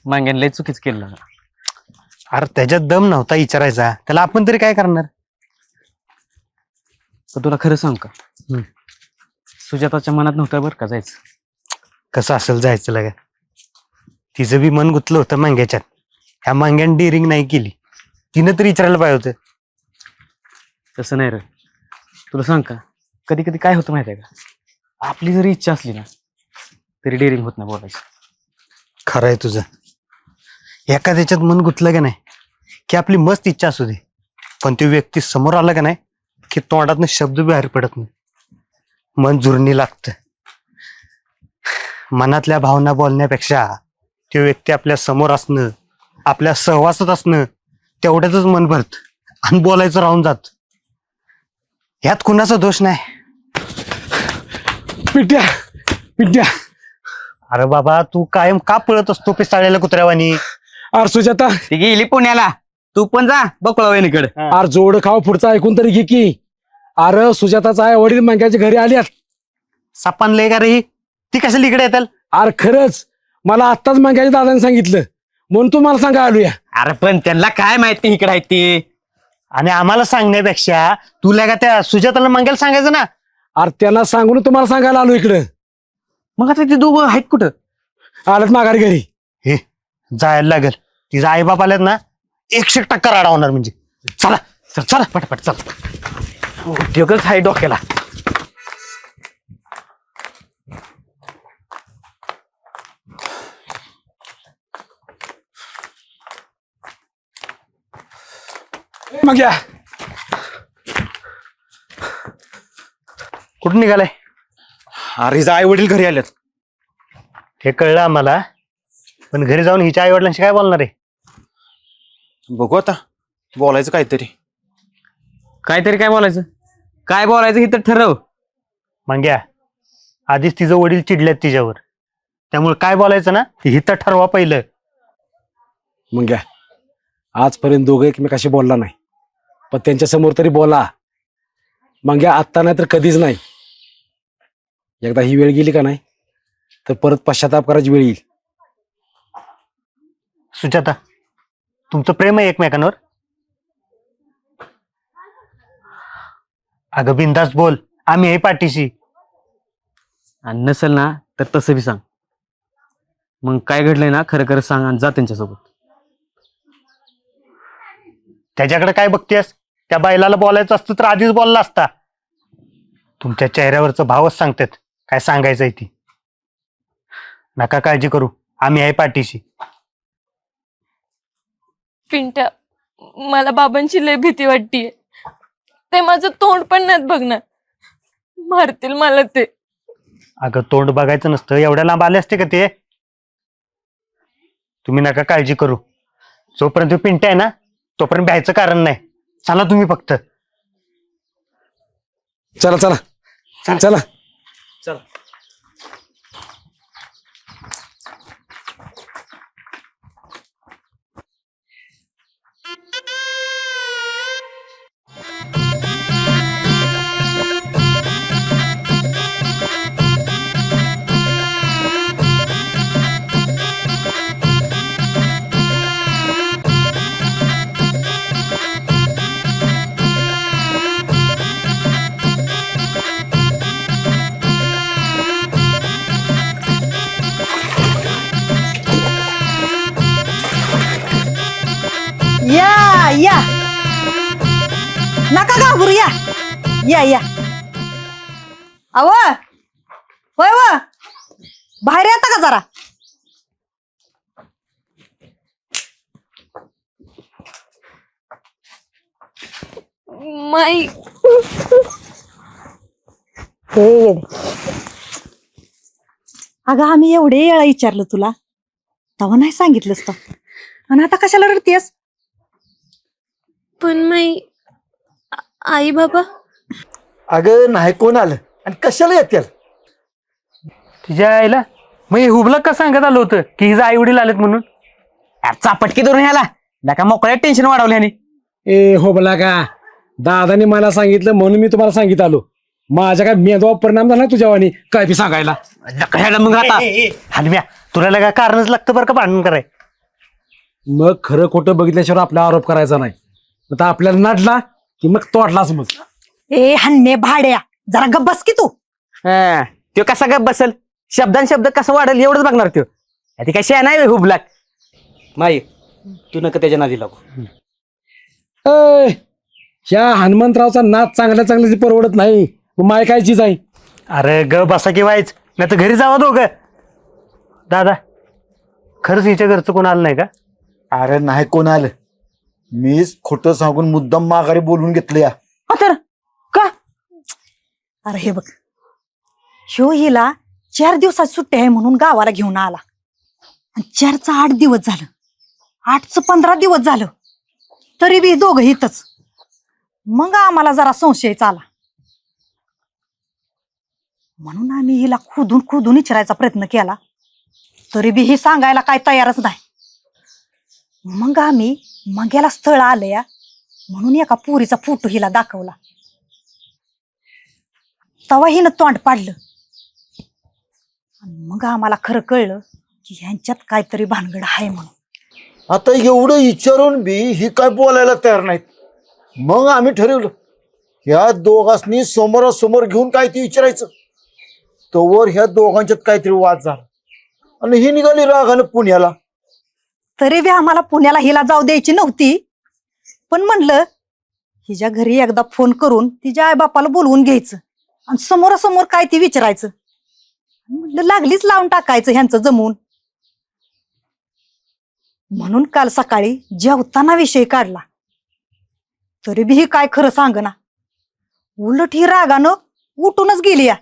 मांग्यान लय चुकीच केलं. अरे त्याच्यात दम नव्हता विचारायचा, त्याला आपण तरी काय करणार. तर तुला खरं सांग का, सुजाताच्या मनात नव्हतं बरं का जायचं. कसं असेल जायचं लगा, तिचं बी मन गुंतलं होतं मांग्याच्यात. ह्या मांग्यान डिरिंग नाही केली, तिनं तरी विचारायला पाहिजे होतं. तसं नाही रे, तुला सांग का, कधी कधी काय होतं माहिती आहे का, आपली जरी इच्छा असली ना तरी डेअरिंग होत नाही बोलायचं. खरं आहे तुझं. एखाद्याच्यात मन गुंतलं का नाही की आपली मस्त इच्छा असू दे, पण तो व्यक्ती समोर आला का नाही की तोंडातनं शब्द बाहेर पडत नाही, मन जुरणी लागतं. मनातल्या भावना बोलण्यापेक्षा तो व्यक्ती आपल्या समोर असणं, आपल्या सहवासात असणं तेवढ्यातच मन भरत आणि बोलायचं राहून जात. यात कुणाचा दोष नाही. पिट्या पिट्या, अरे बाबा तू कायम का पळत असतो पिसाळलेल्या कुत्र्यावानी. अरे सुजाता, ती गेली पुण्याला, तू पण जा बकुळा वहिनीकडे. अरे जोड खाव पुढचा ऐकून तरी घे की. अरे सुजाताचा आई वडील मंग्याच्या घरी आल्यात. सापानले का रे ही? ती कशाला इकडे येताल. अरे खरंच मला आत्ताच मंग्याच्या दादाने सांगितलं, म्हणून तू मला सांगा आलूया. अरे पण त्यांना काय माहिती इकडे आहे ती. आणि आम्हाला सांगण्यापेक्षा तुला का त्या सुजाताला मंगल सांगायचं ना. अरे त्यांना सांगून तुम्हाला सांगायला आलो इकडं. मग आता ते दोघं आहेत कुठं. आलत माघारी घरी. हे जायला लागल, तिचा आई बाप आल्यात ना 100% राडा होणार. म्हणजे चला चला पटपट चल, उद्योगच आहे डोक्याला. मग या कुठं निघालाय. अरे आई वडील घरी आलेत. हे कळलं आम्हाला, पण घरी जाऊन हिच्या आई वडिलांशी काय बोलणार आहे. बघू आता, बोलायचं काहीतरी. काहीतरी काय बोलायचं, काय बोलायचं हे तर ठरव. मंग्या, आधीच तिचं वडील चिडल्यात तिच्यावर, त्यामुळे काय बोलायचं ना हे तर ठरवा पहिलं. मग या आजपर्यंत दोघं एकमेकाशी बोलला नाही, पण त्यांच्या समोर तरी बोला. मग या आत्ता नाही तर कधीच नाही. एकदा ही वेळ गेली का नाही तर परत पश्चाताप करायची वेळ येईल. सुजाता, तुमचं प्रेम आहे एकमेकांवर. अगं बिंदास बोल, आम्ही आहे पाठीशी. आणि नसेल ना तर तसं बी सांग. मग काय घडलंय ना खरं खरं सांग आणि जा त्यांच्यासोबत. त्याच्याकडे काय बघतेस, त्या बायलाला बोलायचं असतं तर आधीच बोलला असता. तुमच्या चेहऱ्यावरचं भावच सांगतात काय सांगायचंय ती. नका काळजी करू, आम्ही आहे पाठीशी. पिंट्या, मला बाबांची लय भीती वाटतीये. ते माझं तोंड पण नाहीत बघणार, मारतील मला ते. अगं तोंड बघायचं नसतं, एवढ्या लांब आले असते का ते. तुम्ही नका काळजी करू, जोपर्यंत पिंट्या आहे ना तोपर्यंत भ्यायचं कारण नाही. चला तुम्ही फक्त. चला चला चला चल. या या, नका घाबरू, या या या. अव होय व, बाहेर येता का जरा. माई अगं आम्ही एवढे वेळा विचारलं तुला, तेव्हा नाही सांगितलंस तर, आणि आता कशाला रडतेस. पण माई आई बाबा. अगं नाही कोण आलं आणि कशाला येतील. तिच्या आईला मग हे हुबला का सांगत आलं होतं की हिचं आई वडील आलेत म्हणून. चापटकी धरून ह्याला नका मोकळ्या टेन्शन वाढवले ह्यानी. ए हो बला का, दादाने मला सांगितलं म्हणून मी तुम्हाला सांगित आलो. माझ्या काय मेंदवा परिणाम झाला तुझ्यावानी काय बी सांगायला. नका ह्याला मग आता. हलम्या, तुला लगा कारणच लागतं बरं का भांडण कराय. मग खरं खोटं बघितल्याशिवाय आपला आरोप करायचा नाही. आता आपल्याला नाडला की मग तोडलाच मग. ए हन्ने भाड्या, जरा गप्प बस की तू. तो कसा गप बसल, शब्दान शब्द कसं वाढेल एवढंच बघणार तो. ती काय शे नाही हुबलाक. माई तू नका त्याच्या नादी लागू. ऐ, ह्या हनुमंतरावचा नाच चांगल्या चांगल्याची परवडत नाही. मग माय काय चीज आहे. अरे ग बसा की व्हायच, नाही तर घरी जावा दोघं. दादा खरंच हिच्या घरचं कोण आलं नाही का? अरे नाही कोण आलं, मीच खोटं सांगून मुद्दाम माघारी बोलवून घेतलं या. तर का? अरे हे बघ, ह्यो हिला 4 दिवसात सुट्टी आहे म्हणून गावाला घेऊन आला. आणि 4चा 8 दिवस झालं, 8चं 15 दिवस झालं, तरी बी दोघं इथंच. मग आम्हाला जरा संशय आला, म्हणून आम्ही हिला खोदून खोदून विचारायचा प्रयत्न केला, तरी बी ही सांगायला काय तयारच नाही. मग आम्ही मंग्याला स्थळ आलं या म्हणून एका पोरीचा फोटो हिला दाखवला. तवा हिनं तोंड पाडलं. आणि मग आम्हाला खरं कळलं की ह्यांच्यात काहीतरी भानगड आहे म्हणून. आता एवढं विचारून बी ही काय बोलायला तयार नाहीत. मग आम्ही ठरवलं ह्या दोघांनी समोरासमोर घेऊन काय ते विचारायचं. तोवर ह्या दोघांच्यात काहीतरी वाद झाला आणि ही निघाली रागानं पुण्याला. तरी बी आम्हाला पुण्याला हिला जाऊ द्यायची नव्हती, पण म्हणलं हिच्या घरी एकदा फोन करून तिच्या आईबापाला बोलवून घ्यायचं आणि समोरासमोर काय ते विचारायचं. म्हणलं लागलीच लावून टाकायचं ह्यांचं जमून. म्हणून काल सकाळी जेवताना विषय काढला, तरी बी ही काय खरं सांगना. उलट ही रागानं उठूनच गेली या.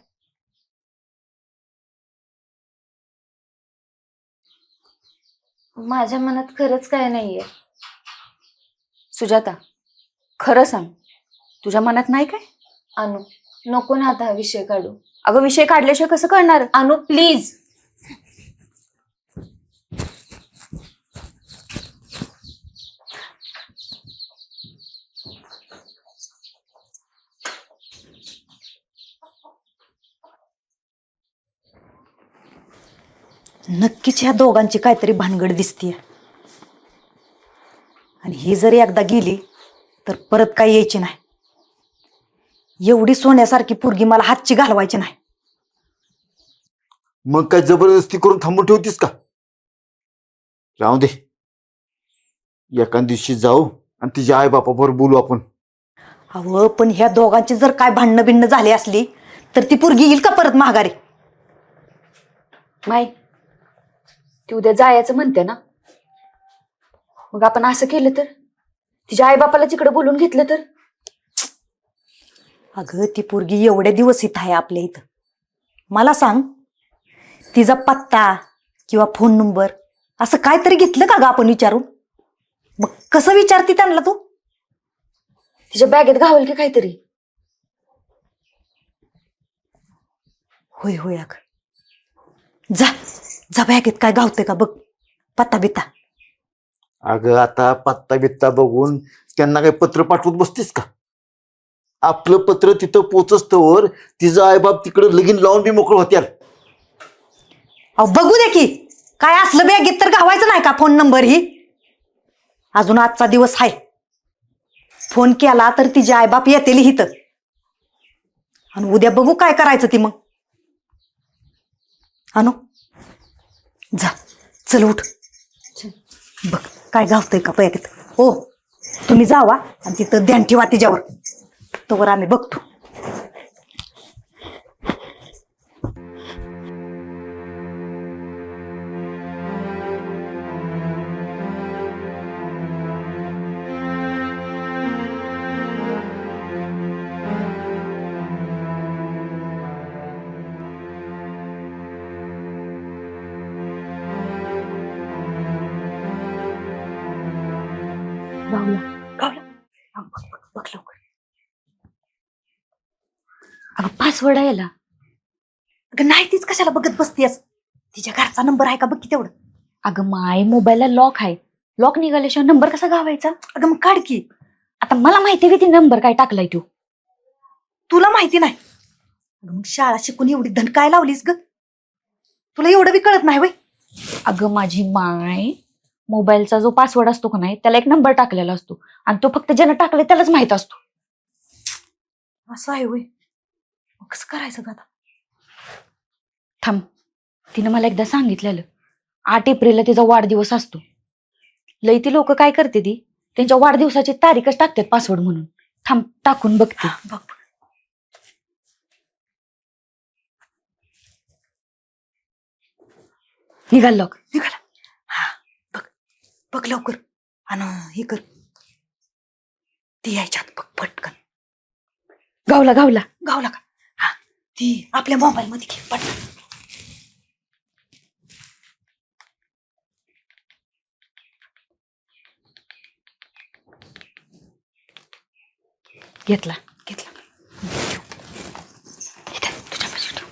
माझ्या मनात खरंच काय नाहीये. सुजाता, खरं सांग, तुझ्या मनात नाही काय? अनु, नको ना आता हा विषय काढू. अगं विषय काढल्याशिवाय कसं कळणार? अनु प्लीज. नक्कीच ह्या दोघांची काहीतरी भानगड दिसतीये. आणि ही जरी एकदा गेली तर परत काही यायची नाही. एवढी सोन्यासारखी पोरगी मला हातची घालवायची नाही. मग काय जबरदस्ती करून थांबून ठेवतीस का? राहू दे, एका दिवशी जाऊ आणि तिच्या आई बापाबरोबर बोलू आपण. अहो पण ह्या दोघांची जर काय भांडणं बिंडणं झाली असली तर ती पोरगी येईल का परत माघारी? माई, ती उद्या जायचं म्हणते ना, मग आपण असं केलं तर, तिच्या आईबापाला तिकडे बोलून घेतलं तर? अगं ती पोरगी एवढे दिवस इथं आहे आपल्या इथं. मला सांग, तिचा पत्ता किंवा फोन नंबर असं काहीतरी घेतलं का ग आपण विचारून? मग कसं विचारती त्यांना तू? तिच्या बॅगेत घावल की काहीतरी. होय होय, अगं जा जा, बॅगेत काय गावते का बघ, पत्ता बित्ता. अगं आता पत्ता बित्ता बघून त्यांना काही पत्र पाठवत बसतीस का? आपलं पत्र तिथं पोचस्तवर तिचा आईबाप तिकडे लगीन लावून बी मोकळ होत्याल. अहो बघू दे की, काय असलं बॅगेत तर गावायचं नाही का फोन नंबर? ही अजून आजचा दिवस आहे. फोन केला तर तिचे आईबाप येतील इथं. आणि उद्या बघू काय करायचं ती. मग अनु जा, चल उठ, बघ काय गावतंय का बॅगेत. हो तुम्ही जावा आणि तिथं ध्यान ठेवा तिच्यावर, तोवर आम्ही बघतो. बघ लवकर. अगं पासवर्ड आहे याला. अगं नाही, तीच कशाला बघत बसतेस? तिच्या घरचा नंबर आहे का बघ की तेवढं. अगं माय मोबाईलला लॉक आहे. लॉक निघाल्याशिवाय नंबर कसा गावायचा? अगं मग काढ की. आता मला माहिती आहे की नंबर काय टाकलाय तू. तुला माहिती नाही? अगं मग शाळा शिकून एवढी धन काय लावलीस ग? तुला एवढं बी कळत नाही वय? अगं माझी माय, मोबाईलचा जो पासवर्ड असतो का नाही त्याला एक नंबर टाकलेला असतो आणि तो फक्त ज्यानं टाकलाय त्यालाच माहित असतो. असं आहे होय. मग कसं करायचं ग आता? थांब, तिनं मला एकदा सांगितलेलं 8 एप्रिलला तिचा वाढदिवस असतो. लई ती लोक काय करते ती त्यांच्या वाढदिवसाची तारीखच टाकतात पासवर्ड म्हणून. थांब टाकून बघते. बघ. निघाल लॉक. निघाला. हा बघ बघ लवकर. आणि हे कर, ती यायच्यात बघ पटकन. गावला गावला. गावला का? हा ती आपल्या मोबाईल मध्ये घे पटकन. घेतला. घेतला. इथं तुझ्यापाशी ठेव.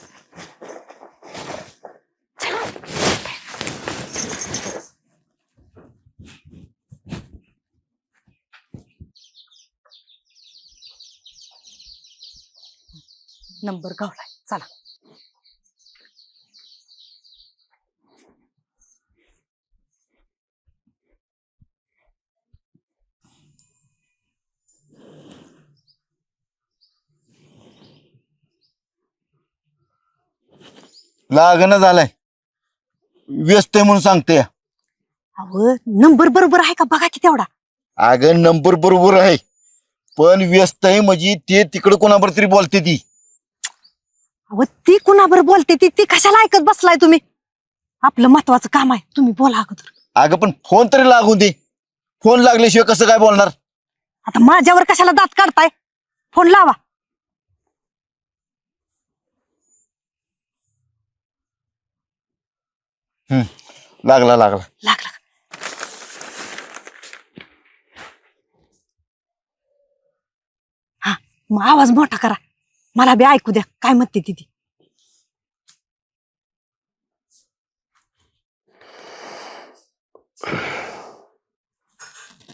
नंबर गावलाय. चला. लागणं झालाय, व्यस्त आहे म्हणून सांगते. अहो नंबर बरोबर आहे का बघा की तेवढा. अगं नंबर बरोबर आहे, पण व्यस्त आहे म्हणजे ते तिकडे कोणाबरोबर तरी बोलते ती. अहो ती कुणाबरोबर बोलते ती ती कशाला ऐकत बसलाय तुम्ही? आपलं महत्वाचं काम आहे, तुम्ही बोला अगोदर. अगं पण फोन तरी लागू दे. फोन लागल्याशिवाय कसं काय बोलणार? आता माझ्यावर कशाला दात काढताय? फोन लावा. लागला लागला. लागला. हा मग आवाज मोठा करा, मला बी ऐकू द्या काय म्हणते ती.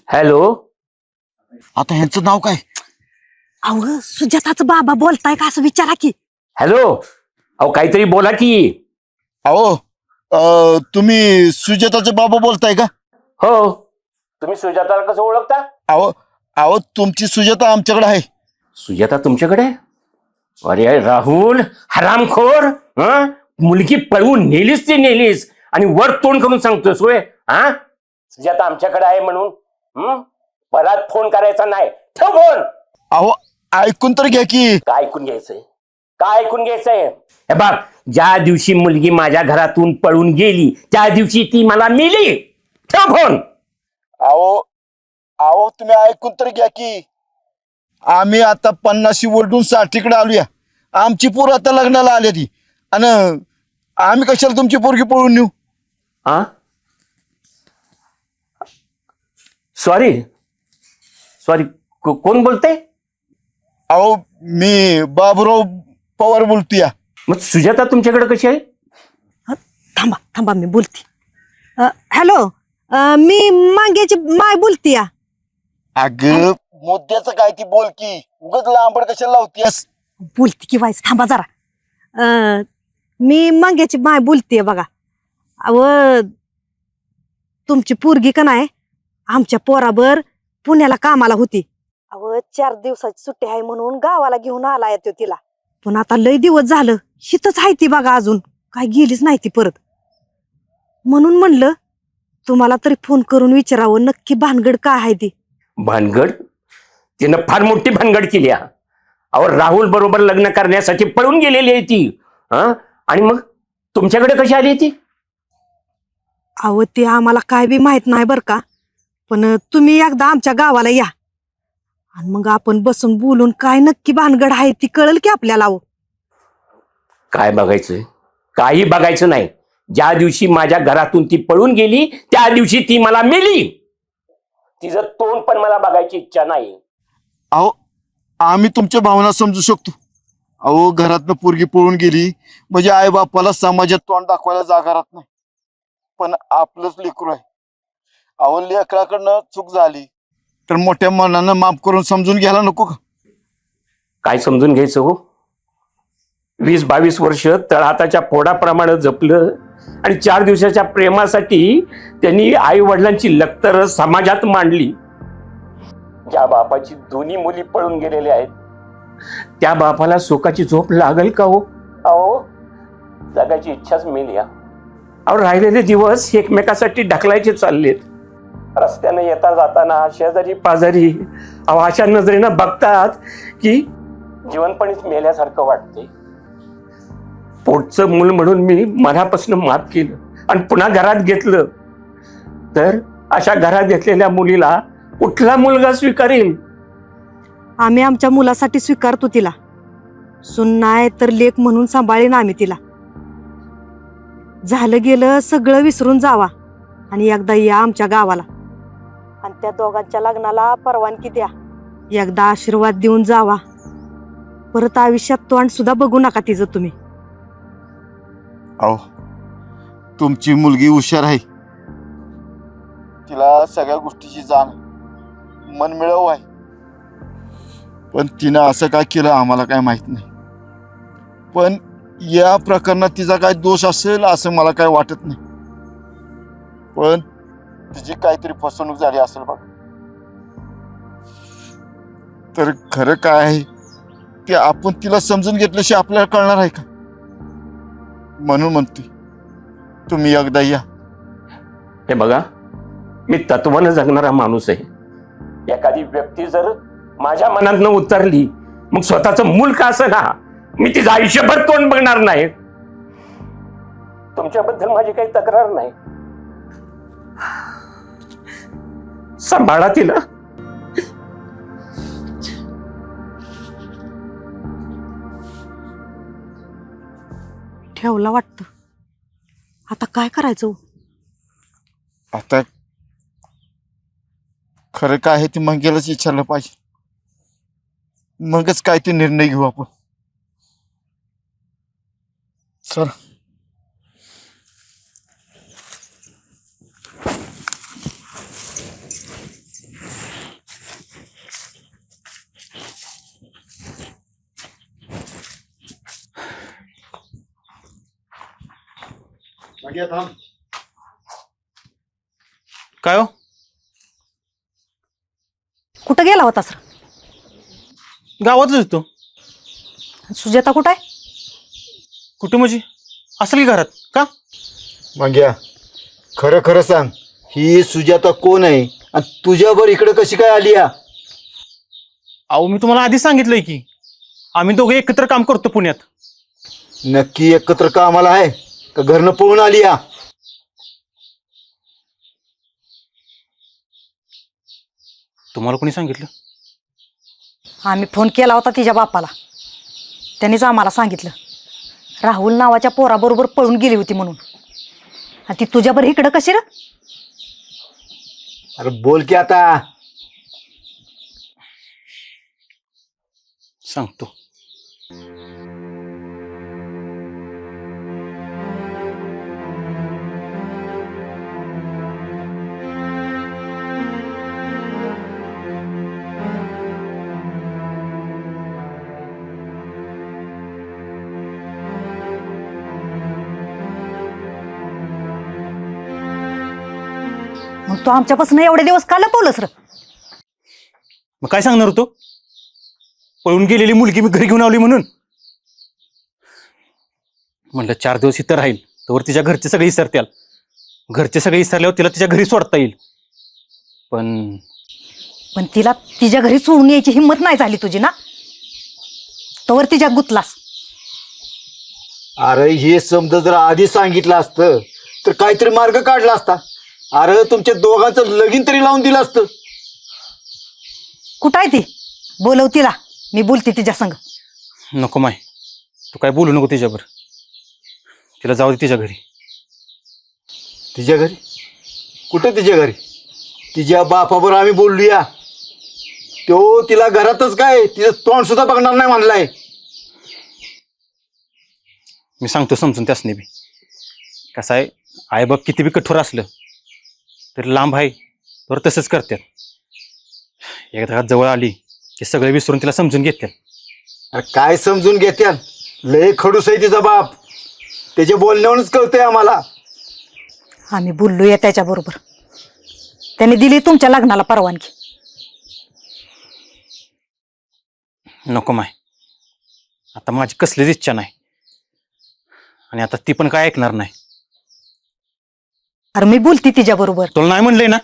हॅलो. आता ह्यांचं नाव काय? अहो सुजाताचं बाबा बोलताय का असं विचारा की. हॅलो. अहो काहीतरी बोला की. अहो तुम्ही सुजाताचे बाबा बोलताय का? हो. तुम्ही सुजाताला कसं ओळखता? अहो अहो तुमची सुजाता आमच्याकडे आहे. सुजाता तुमच्याकडे? अरे राहुल हरामखोर. मुलगी पळवून नेलीस ती नेलीस आणि वर तोंड करून सांगतोस होय? सुजाता आमच्याकडे आहे म्हणून परत फोन करायचा नाही. ठेव फोन. अहो ऐकून तर घ्या की. काय ऐकून घ्यायचंय? काय ऐकून घ्यायचंय? हे बघ, ज्या दिवशी मुलगी माझ्या घरातून पळून गेली त्या दिवशी ती मला मिली. ठेव फोन. अहो अहो तुम्ही ऐकून तर घ्या की. आम्ही आता 50 ओरडून 60कडे आलोया. आमची पोर आता लग्नाला आली ती, आणि आम्ही कशाला तुमची पोरगी पळून नेऊ? सॉरी सॉरी, कोण बोलते? अहो मी बाबूराव पवार बोलतोय. मग सुजाता तुमच्याकडे कशी आहे? थांबा थांबा मी बोलते. हॅलो, मी मांग्याची माय बोलते. अगं मुद्द्याचं काय ती बोल की, उगाच लांबड कशाला लावतीयस? बोलते की वाईस. थांबा जरा. मी मांग्याची माय बोलते बघा. अव तुमची पोरगी का नाही आमच्या पोराबर पुण्याला कामाला होती. अव 4 दिवसाची सुट्टी आहे म्हणून गावाला घेऊन आला येतो तिला. पण आता लय दिवस झालं हितच आहे ती बघा, अजून काय गेलीच नाही ती परत. म्हणून म्हणलं तुम्हाला तरी फोन करून विचारावं नक्की भानगड काय आहे ती. भानगड? तिनं फार मोठी भानगड केली. अहो राहुल बरोबर लग्न करण्यासाठी पळून गेलेली आहे ती. आणि मग तुमच्याकडे कशी आली ती? अहो ते आम्हाला काय बी माहित नाही बर का, पण तुम्ही एकदा आमच्या गावाला या आणि मग आपण बसून बोलून काय नक्की भानगड आहे ती कळल की आपल्याला. काय बघायचं? काही बघायचं नाही. ज्या दिवशी माझ्या घरातून ती पळून गेली त्या दिवशी ती मला मिली. तिचं तोंड पण मला बघायची इच्छा नाही. अहो आम्ही तुमच्या भावना समजू शकतो. अहो घरातनं पोरगी पळून गेली म्हणजे आई बापाला समाजात तोंड दाखवायला जागा राहत नाही. पण आपलंच लेकरू आहे. अहो लेकराकडनं चूक झाली तर मोठ्या मनानं माफ करून समजून घ्यायला नको का? काय समजून घ्यायचं हो? 20-22 वर्ष तळहाताच्या फोडाप्रमाणे जपलं आणि 4 दिवसाच्या प्रेमासाठी त्यांनी आई वडिलांची लक्तर समाजात मांडली. ज्या बापाची दोन्ही मुली पळून गेलेल्या आहेत त्या बापाला सुखाची झोप लागल का हो? अहो जगायची इच्छाच मेली. अहो राहिलेले दिवस एकमेकासाठी ढकलायचे चाललेत. रस्त्याने येता जाताना शेजारी पाजारी अहो अशा नजरेनं बघतात की जीवनपणीच मेल्यासारखं वाटते. पोटचं मूल म्हणून मी मनापासून माफ केलं आणि पुन्हा घरात घेतलं तर अशा घरात घेतलेल्या मुलीला कुठला मुलगा स्वीकारेल? आम्ही आमच्या मुलासाठी स्वीकारतो तिला. सून नाही तर लेक म्हणून सांभाळेन आम्ही तिला. झालं गेलं सगळं विसरून जावा आणि एकदा या आमच्या गावाला आणि त्या दोघांच्या लग्नाला परवानगी द्या. एकदा आशीर्वाद देऊन जावा. परत आयुष्यात तोंड सुद्धा बघू नका तिचं तुम्ही. अहो तुमची मुलगी हुशार आहे, तिला सगळ्या गोष्टीची जाण मन मिळव आहे, पण तिनं असं काय केलं आम्हाला काय माहित नाही. पण या प्रकरणात तिचा काय दोष असेल असं मला काय वाटत नाही. पण तिची काहीतरी फसवणूक झाली असेल बघ. तर खरं काय आहे ते आपण तिला समजून घेतल्याशिवाय आपल्याला कळणार आहे का? म्हणून म्हणते तुम्ही एकदा या. हे बघा मी तत्वानं जगणारा माणूस आहे. एखादी व्यक्ती जर माझ्या मनात न उतरली मग स्वतःचं मूल का असं ना मी तिचं आयुष्यभर तोंड बघणार नाही. तुमच्याबद्दल माझी काही तक्रार नाही. सांभाळा तिला. ठेवला वाटतं. आता काय करायचं? आता खरं काय आहे ते मंगेलाच विचारलं पाहिजे, मगच काय ते निर्णय घेऊ आपण. चल. काय हो? कुठं गेला होता सर? गावातच येतो. सुजाता कुठं आहे? कुठे म्हणजे असेल की घरात का? मंग्या खरं खरं सांग, ही सुजाता कोण आहे आणि तुझ्यावर इकडे कशी काय आली या? अहो मी तुम्हाला आधी सांगितलंय की आम्ही दोघे एकत्र काम करतो पुण्यात. नक्की एकत्र कामाला आहे का घरनं पळून आली या? तुम्हाला कोणी सांगितलं? आम्ही फोन केला होता तिच्या बापाला, त्यांनीच आम्हाला सांगितलं राहुल नावाच्या पोराबरोबर पळून गेली होती म्हणून. आणि ती तुझ्याबर इकडं कशी र? अरे बोल की आता. सांगतो. मग तू आमच्यापासून एवढे दिवस का लपवलंस र? मग काय सांगणार होतो? पळून गेलेली मुलगी मी घरी घेऊन आली म्हणून म्हणलं 4 दिवस इथं राहील तर तिच्या घरचे सगळे विसरत्याल. घरचे सगळे विसरल्यावर तिला तिच्या घरी सोडता येईल. पण तिला तिच्या घरी सोडून यायची हिंमत नाही झाली तुझी ना, तोवर तिच्या गुतलास. अरे हे समजा जर आधी सांगितलं असतं तर काहीतरी मार्ग काढला असता. अरे तुमच्या दोघांचं लगीन तरी लावून दिलं असतं. कुठं आहे ती? बोलव तिला, मी बोलते तिच्या संग. नको माय, तू काय बोलू नको तिच्यावर. तिला जाऊ दे तिच्या घरी. तिच्या घरी? कुठं तिच्या घरी? तिच्या बापाबरोबर आम्ही बोलूया. तो तिला घरातच काय तिचं तोंड सुद्धा बघणार नाही म्हणलाय. मी सांगतो समजून त्यासने बी. कसं आहे, आई बाप किती बी कठोर असलं तरी लांब आहे तर तसंच करतात. एकदा जवळ आली की सगळे विसरून तिला समजून घेतात. अरे काय समजून घेत्याल? लय खडूस आहे तिचा बाप. त्याच्या बोलण्यावरूनच कळतंय आम्हाला. आम्ही बोललोय त्याच्याबरोबर. त्याने दिली तुमच्या लग्नाला परवानगी. नको माय, आता माझी कसलीच इच्छा नाही. आणि आता ती पण काय ऐकणार नाही. अरे मी बोलती तिच्याबरोबर. तुला नाही म्हणलंय ना.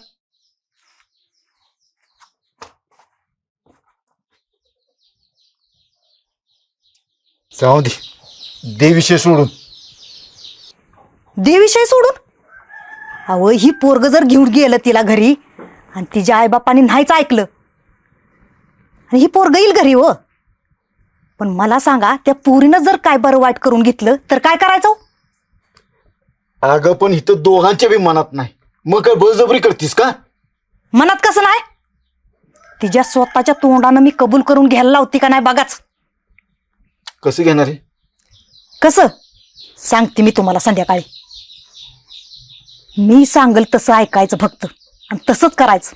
जाऊ दे, दे विषय सोडून. दे विषय सोडून. अहो ही पोरग जर घेऊन गेलं तिला घरी आणि तिच्या आईबापाने नाहीच ऐकलं आणि ही पोरग येईल घरी हो, पण मला सांगा त्या पोरीनं जर काय बरं वाईट करून घेतलं तर काय करायचं? अगं पण इथं दोघांच्या बी मनात नाही, मग काय बळजबरी करतीस का? मनात कसं नाही? तिच्या स्वतःच्या तोंडानं मी कबूल करून घ्यायला लावती का नाही बघाच. कसं घेणार आहे? कसं सांगते मी तुम्हाला संध्याकाळी. मी सांगल तसं ऐकायचं फक्त आणि तसंच करायचं.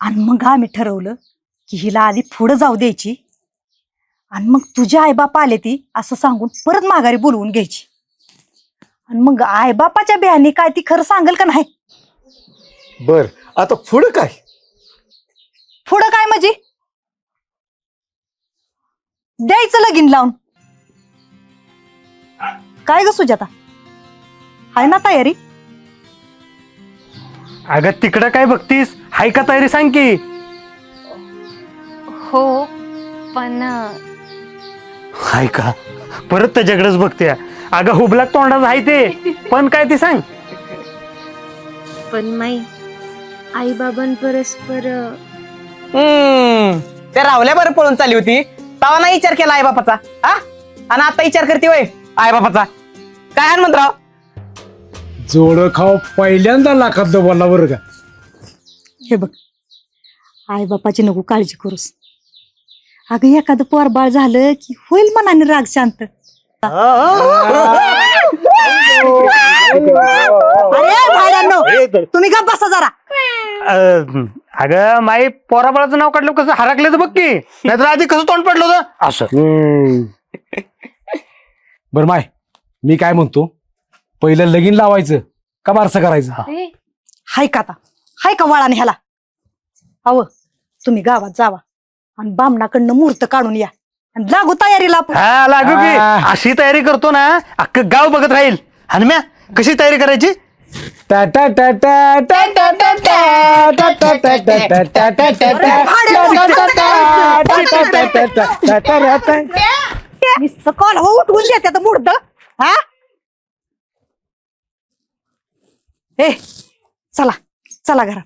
आणि मग आम्ही ठरवलं की हिला आधी पुढं जाऊ द्यायची आणि मग तुझ्या आईबाप आले ती असं सांगून परत माघारी बोलवून घ्यायची. आणि मग आईबापाच्या बिहानी काय ती खरं सांगेल का नाही? बर, आता पुढं काय? पुढं काय म्हणजे द्यायचं लगीन लावून. काय ग सुजाता, आहे ना तयारी? अगं तिकडं काय बघतीस? हाय का तयारी सांग की. हो पण हाय का? परत त्याच्याकडेच बघते. अगं हुबलाक तोंडाच आहे ते, पण काय ते सांग. पण माई आई बाबां परस्पर ते रावल्या बरं पळून चालली होती तवा नाही विचार केला आई बापाचा. हा, आणि आता विचार करते वय आई बापाचा. काय हनुमंतराव? जोड खाव पहिल्यांदा लाखातलं बोलला बरं का. हे बघ, आई बापाची नको काळजी करूस. अगं एखादं पोर बाळ झालं की होईल मनाने राग शांत. अरे भाड्यांनो, तुम्ही का बसा जरा. अगं माई पोराबाळाचं नाव काढलं कसं हरकलं बघ की, नाहीतर आधी कसं तोंड पडलं होतं असं. बर माय, मी काय म्हणतो, पहिलं लगीन लावायचं का बारसं करायचं? हाय का आता, हाय का वळाने ह्याला? अव तुम्ही गावात जावा आणि बामणाकडनं मुहूर्त काढून या आणि लागू तयारीला आपण. हा लागू की. अशी तयारी करतो ना अख्खं गाव बघत राहील. आणि म्या कशी तयारी करायची? कॉल हो उठवून देते मुहूर्त. हा ए चला चला घरात.